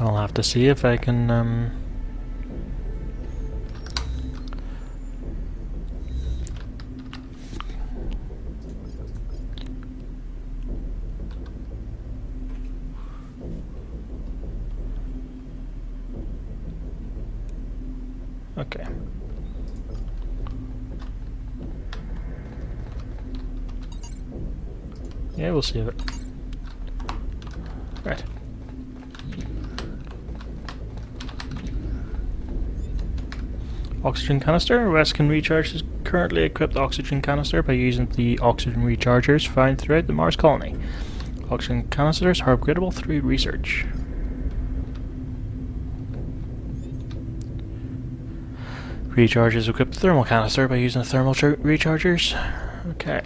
I'll have to see if I can okay. Yeah, we'll see it. Right. Oxygen canister. Wes can recharge his currently equipped oxygen canister by using the oxygen rechargers found throughout the Mars colony. Oxygen canisters are upgradable through research. Recharges equipped thermal canister by using the thermal rechargers. Okay.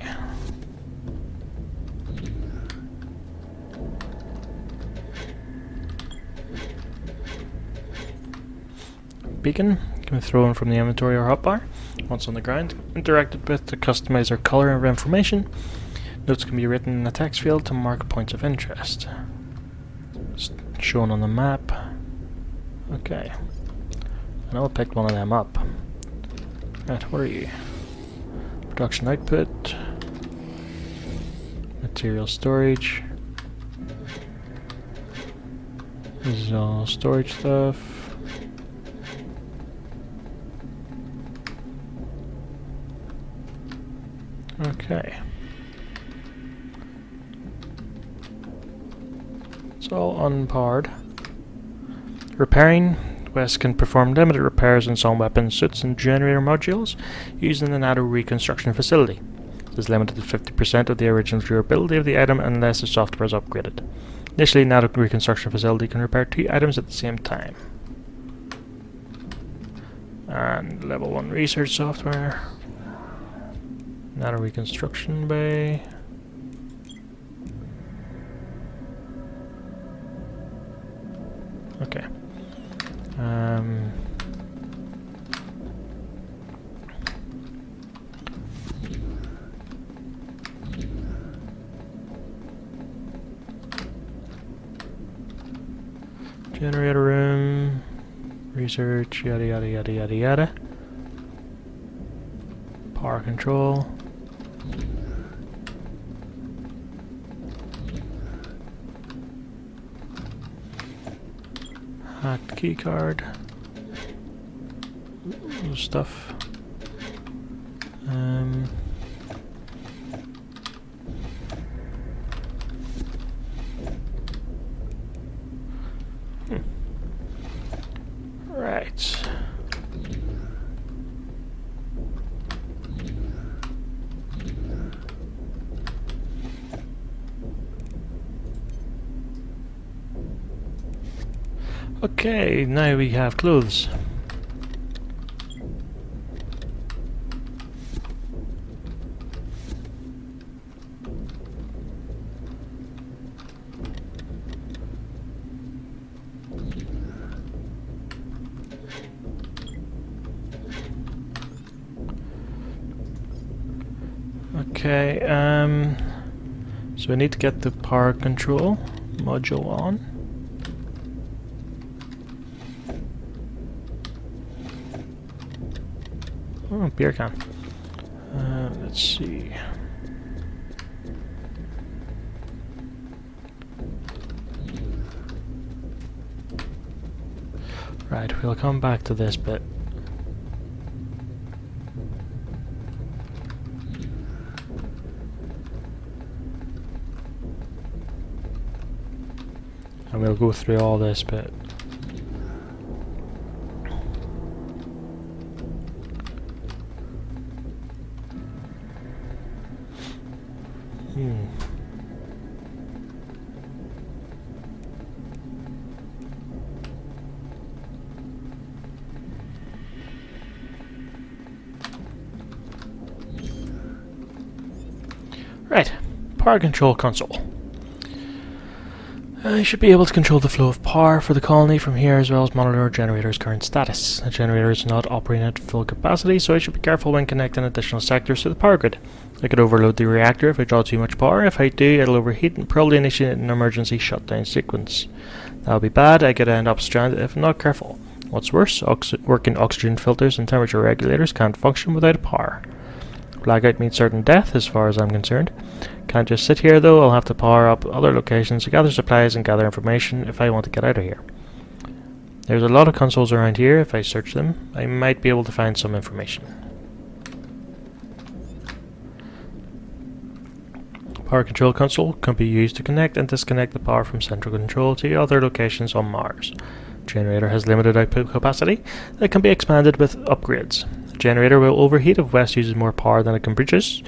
Beacon can be thrown from the inventory or hotbar. Once on the ground, interacted with to customize their color of information. Notes can be written in the text field to mark points of interest. Shown on the map. Okay. I know I picked one of them up. Right, what are you? Production output. Material storage. This is all storage stuff. Okay. It's all unpowered. Repairing. Wes can perform limited repairs on some weapon suits and generator modules using the NATO reconstruction facility. It is limited to 50% of the original durability of the item unless the software is upgraded. Initially, NATO reconstruction facility can repair 2 items at the same time. And level 1 research software. NATO reconstruction bay. Okay. Generator room, research, yada yada yada yada yada. Power control. Hacked key card. Stuff. Right. Okay, now we have clothes. Okay, so we need to get the power control module on. Oh, beer can. Let's see. Right, we'll come back to this bit. And we'll go through all this bit. Right, power control console. I should be able to control the flow of power for the colony from here, as well as monitor our generator's current status. The generator is not operating at full capacity, so I should be careful when connecting additional sectors to the power grid. I could overload the reactor if I draw too much power. If I do, it'll overheat and probably initiate an emergency shutdown sequence. That'll be bad. I could end up stranded if I'm not careful. What's worse, working oxygen filters and temperature regulators can't function without power. Blackout means certain death as far as I'm concerned. Can't just sit here though. I'll have to power up other locations to gather supplies and gather information if I want to get out of here. There's a lot of consoles around here. If I search them, I might be able to find some information. Power control console can be used to connect and disconnect the power from central control to other locations on Mars. Generator has limited output capacity that can be expanded with upgrades. The generator will overheat if West uses more power than it can produce.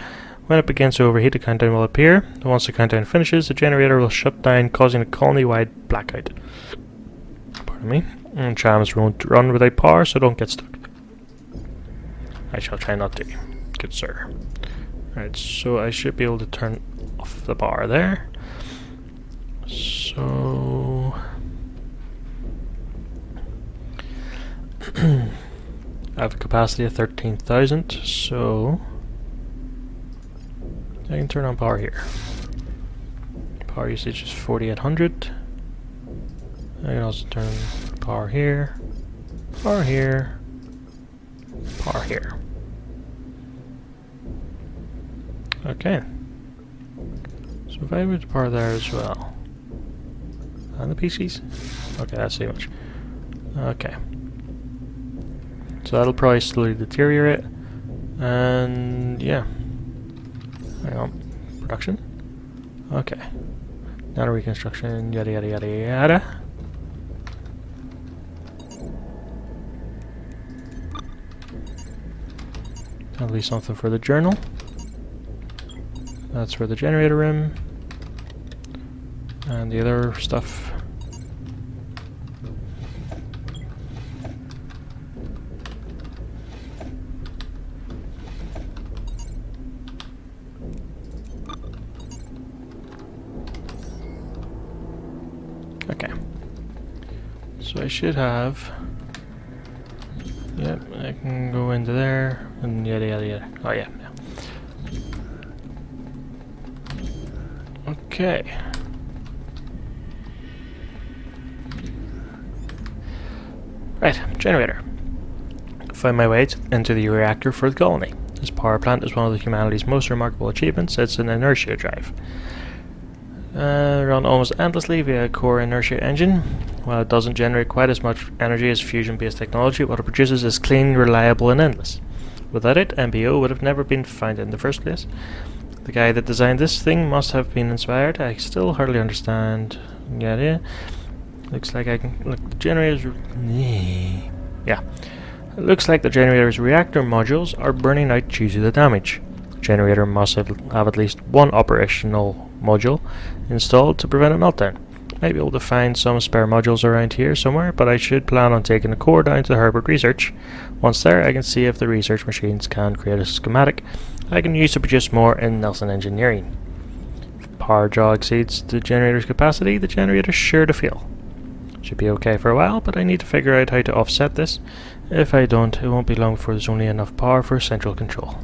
When it begins to overheat, a countdown will appear. Once the countdown finishes, the generator will shut down, causing a colony-wide blackout. Pardon me. And trams won't run without power, so don't get stuck. I shall try not to. Good sir. Right, so I should be able to turn off the power there. So I have a capacity of 13,000, so I can turn on power here. Power usage is 4,800. I can also turn power here, power here, power here. Okay. So if I were to power there as well. And the PCs? Okay, that's too much. Okay. So that'll probably slowly deteriorate. And yeah. Hang on. Production? Okay. Now reconstruction, yada yada yada yada. That'll be something for the journal. That's for the generator room. And the other stuff. Okay. So I should have... Yep, I can go into there and yada yada yada. Oh yeah. Okay. Right, generator. Find my way into the reactor for the colony. This power plant is one of the humanity's most remarkable achievements. It's an inertia drive. Run almost endlessly via a core inertia engine. While it doesn't generate quite as much energy as fusion-based technology, what it produces is clean, reliable, and endless. Without it, MPO would have never been found in the first place. The guy that designed this thing must have been inspired. I still hardly understand. Yeah. Looks like I can... Look, the generator's... Yeah. It looks like the generator's reactor modules are burning out due to the damage. The generator must have at least one operational module installed to prevent a meltdown. Might be able to find some spare modules around here somewhere, but I should plan on taking the core down to Herbert Research. Once there, I can see if the research machines can create a schematic I can use to produce more in Nelson Engineering. If power draw exceeds the generator's capacity, the generator's sure to fail. Should be okay for a while, but I need to figure out how to offset this. If I don't, it won't be long before there's only enough power for central control.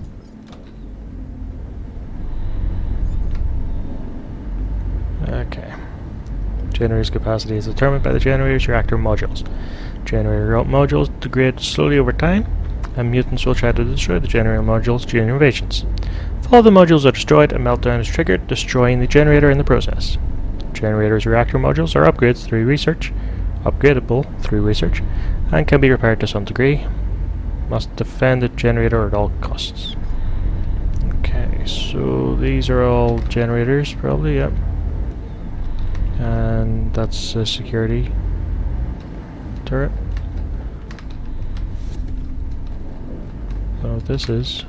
Okay. Generator's capacity is determined by the generator's reactor modules. Generator modules degrade slowly over time, and mutants will try to destroy the generator modules during invasions. If all the modules are destroyed, a meltdown is triggered, destroying the generator in the process. Generator's reactor modules are upgradable through research, and can be repaired to some degree. Must defend the generator at all costs. Okay, so these are all generators, probably, yep. And that's a security turret. I don't know what this is.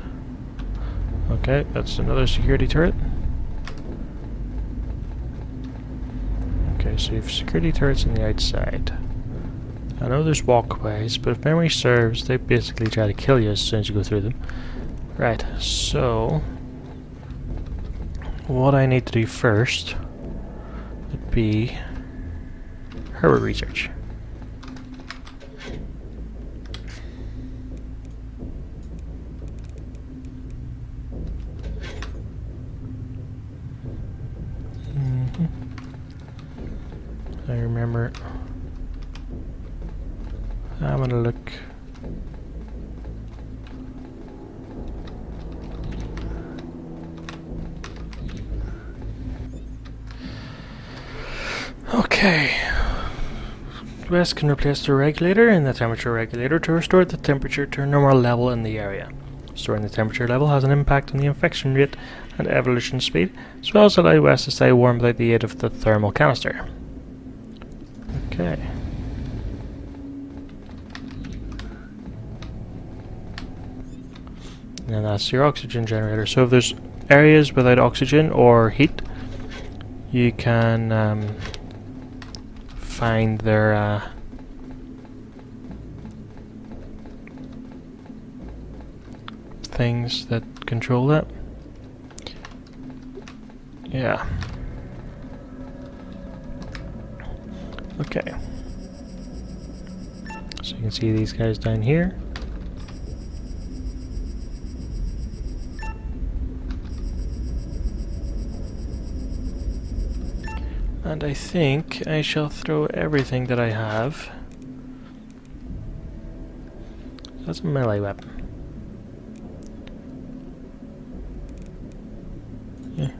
Okay, that's another security turret. Okay, so you have security turrets on the outside. I know there's walkways, but if memory serves, they basically try to kill you as soon as you go through them. Right, so what I need to do first would be Herbert research. I remember having a look. Okay. Rest can replace the regulator in the temperature regulator to restore the temperature to a normal level in the area. Restoring the temperature level has an impact on the infection rate and evolution speed, as well as allow West to stay warm without the aid of the thermal canister. Okay. And that's your oxygen generator. So if there's areas without oxygen or heat, you can find their things that control that. Yeah. Okay. So you can see these guys down here. And I think I shall throw everything that I have. That's a melee weapon. Yeah.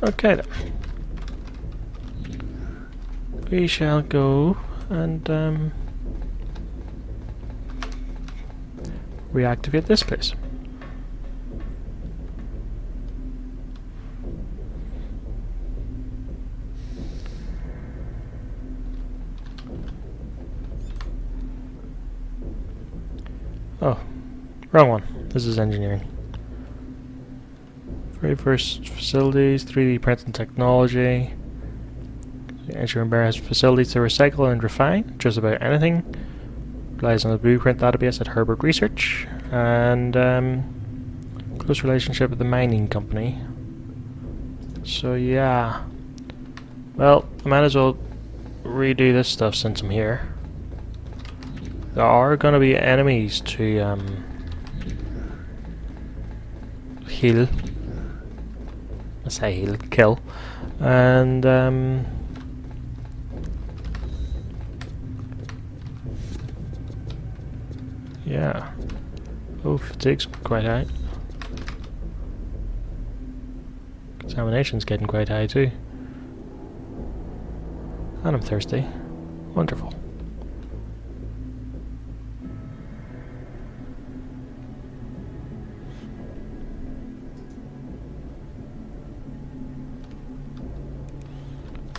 Okay then. We shall go and reactivate this place. Oh, wrong one. This is engineering. Very first facilities, 3D printing technology. Engineering Bear has facilities to recycle and refine just about anything. Relies on the blueprint database at Herbert Research. And close relationship with the mining company. So yeah. Well, I might as well redo this stuff since I'm here. There are going to be enemies to heal. I say heal, kill. And yeah. Oh, fatigue's quite high. Contamination's getting quite high too. And I'm thirsty. Wonderful.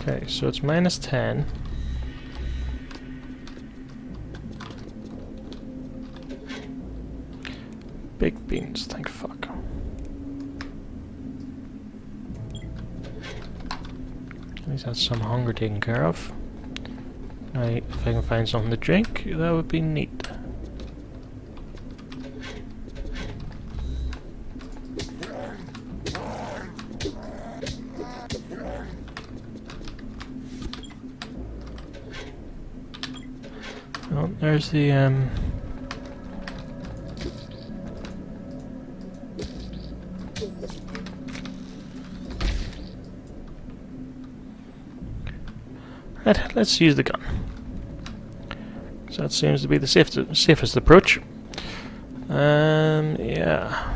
Okay, so it's -10. Big beans, thank fuck. At least that's some hunger taken care of. Now, if I can find something to drink, that would be neat. Well, there's the right, let's use the gun. So that seems to be the safest approach. Yeah.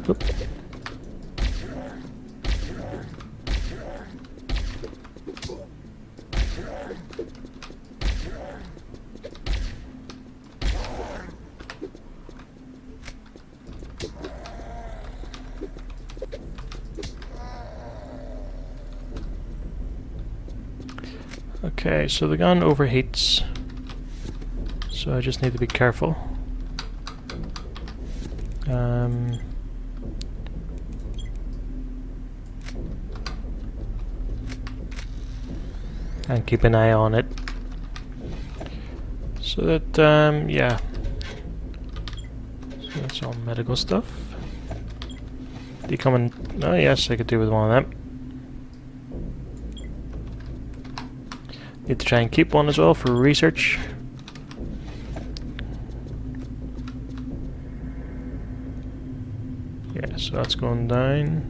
Oop. Okay, so the gun overheats. So I just need to be careful. And keep an eye on it. So that, yeah. So that's all medical stuff. Do you come and... Oh yes, I could do with one of them. Need to try and keep one as well for research. Yeah, so that's going down.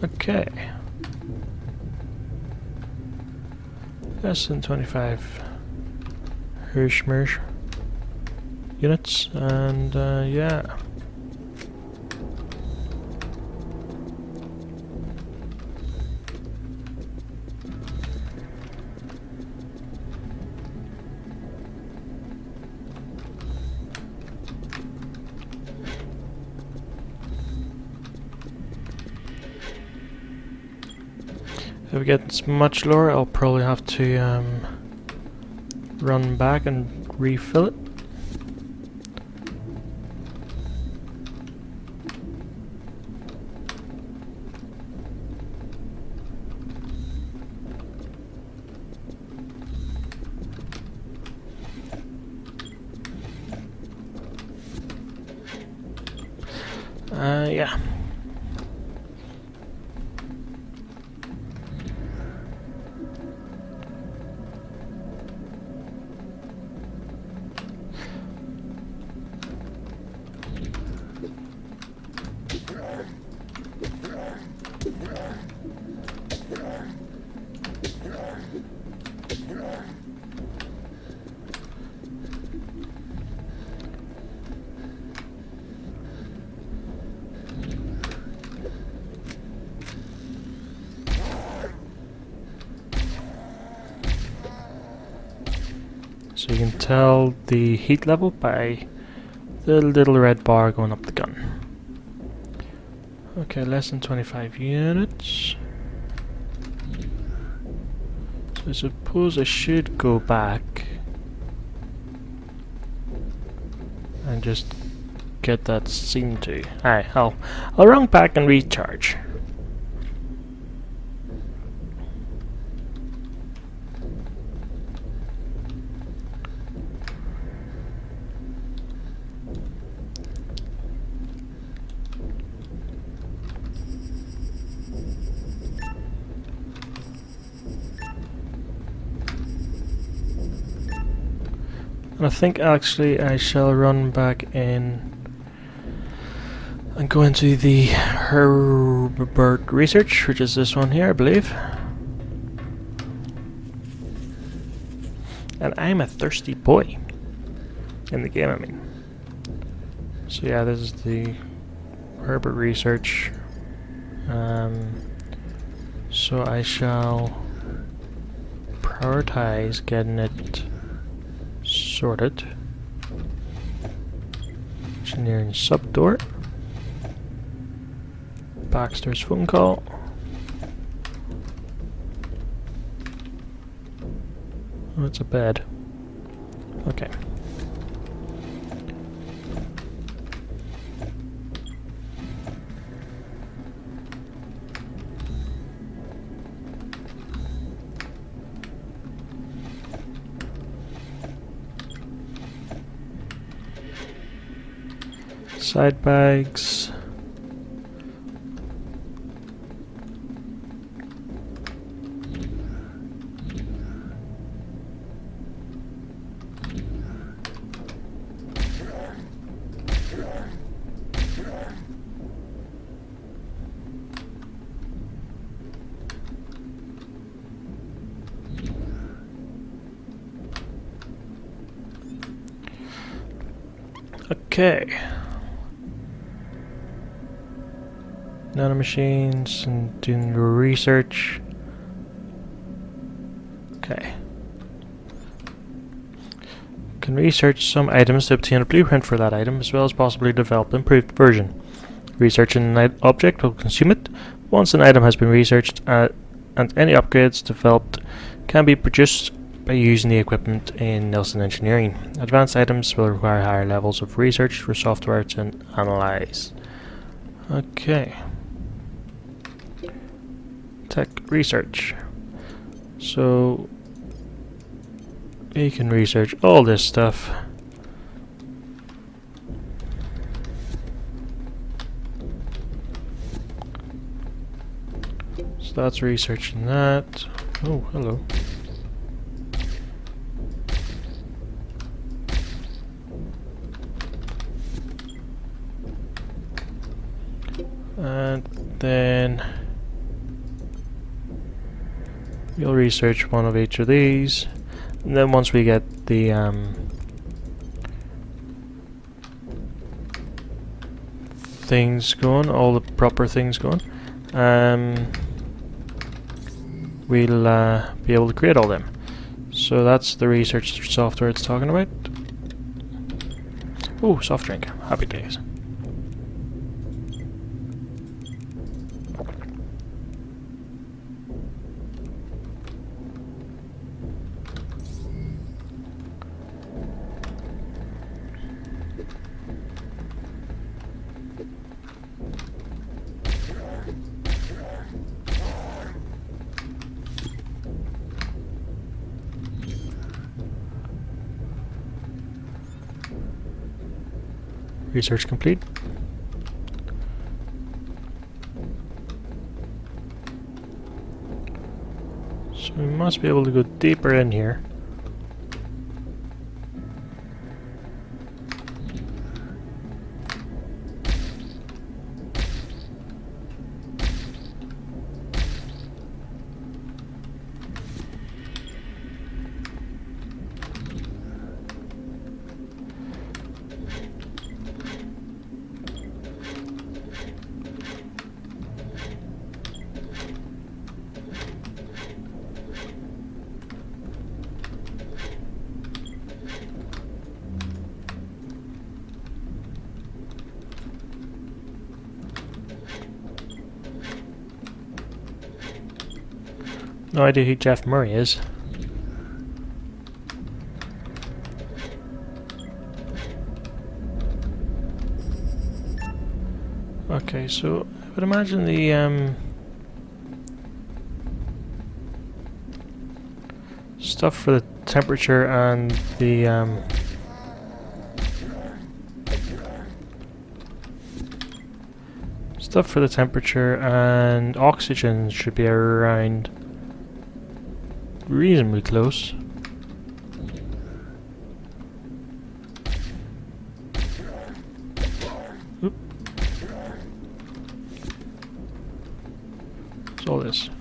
Okay. Less than 25 Hirschmersh units, and yeah. If it gets much lower, I'll probably have to run back and refill it. Yeah. So you can tell the heat level by the little red bar going up the gun. Okay, less than 25 units. So I suppose I should go back and just get that scene to. Alright, I'll run back and recharge. I think actually I shall run back in and go into the Herbert research, which is this one here, I believe. And I'm a thirsty boy in the game, I mean. So yeah, this is the Herbert research. So I shall prioritize getting it sorted. Engineering subdoor. Baxter's phone call. Oh, it's a bed. Okay. Side bags. Okay. Nanomachines and doing research. Okay. Can research some items to obtain a blueprint for that item, as well as possibly develop an improved version. Researching an object will consume it. Once an item has been researched and any upgrades developed can be produced by using the equipment in Nelson Engineering. Advanced items will require higher levels of research for software to analyze. Okay. Tech research. So we can research all this stuff. So that's researching that. Oh, hello. And then we'll research one of each of these, and then once we get the things going, all the proper things going, we'll be able to create all them. So that's the research software it's talking about. Oh, soft drink. Happy days. Research complete. So we must be able to go deeper in here. No idea who Jeff Murray is. Okay, so I would imagine the stuff for the temperature and the stuff for the temperature and oxygen should be around reasonably close. Oop. What's all this?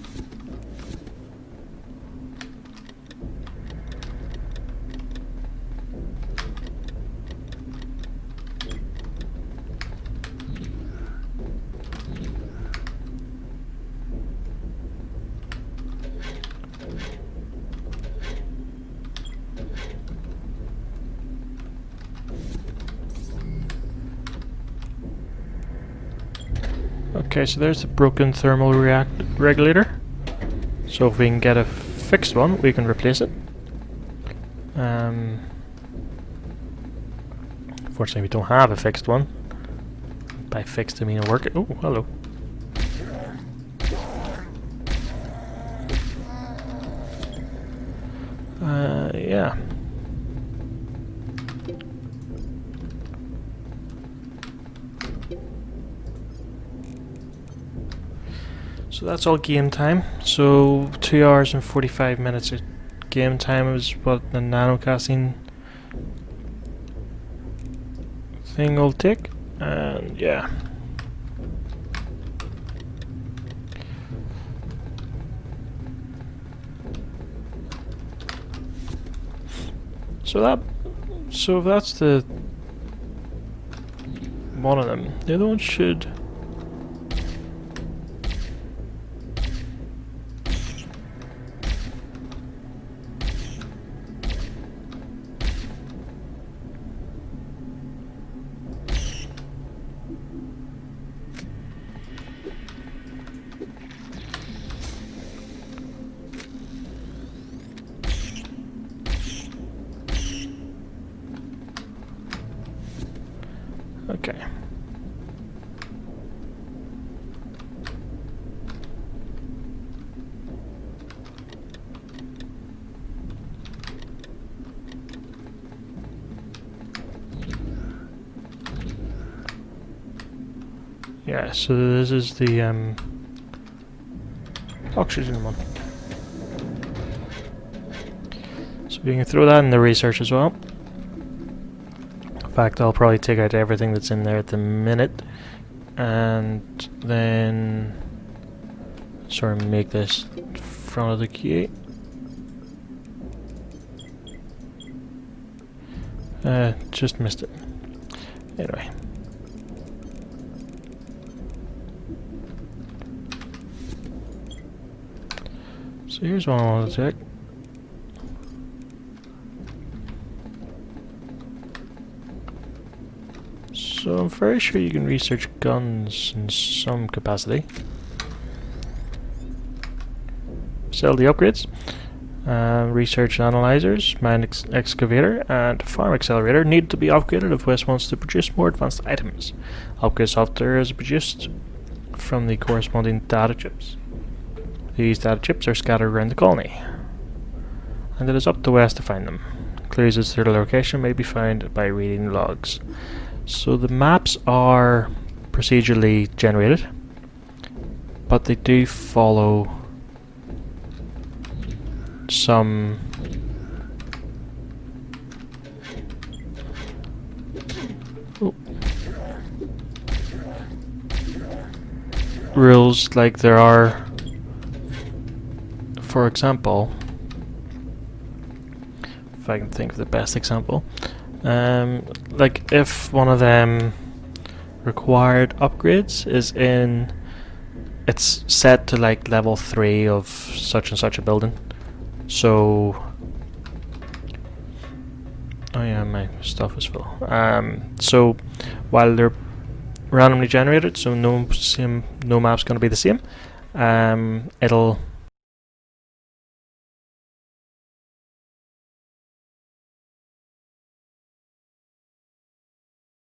Okay, so there's the broken thermal regulator. So if we can get a fixed one, we can replace it. Unfortunately, we don't have a fixed one. By fixed, I mean a work. Oh, hello. Yeah. So that's all game time. So 2 hours and 45 minutes of game time is what the nanocasting thing will take. And yeah. So that's the one of them. The other one should. Okay. Yeah, so this is the oxygen one. So you can throw that in the research as well. In fact, I'll probably take out everything that's in there at the minute, and then sort of make this front of the key. Just missed it. Anyway. So here's one I want to check. So I'm very sure you can research guns in some capacity. Sell the upgrades. Research analyzers, mine excavator, and farm accelerator need to be upgraded if West wants to produce more advanced items. Upgrade software is produced from the corresponding data chips. These data chips are scattered around the colony, and it is up to West to find them. Clues as to their location may be found by reading logs. So the maps are procedurally generated, but they do follow some rules. Like there are, for example, if I can think of the best example, like if one of them required upgrades is in, it's set to like level 3 of such and such a building. So, oh yeah, my stuff is full. So while they're randomly generated, so no map's going to be the same. It'll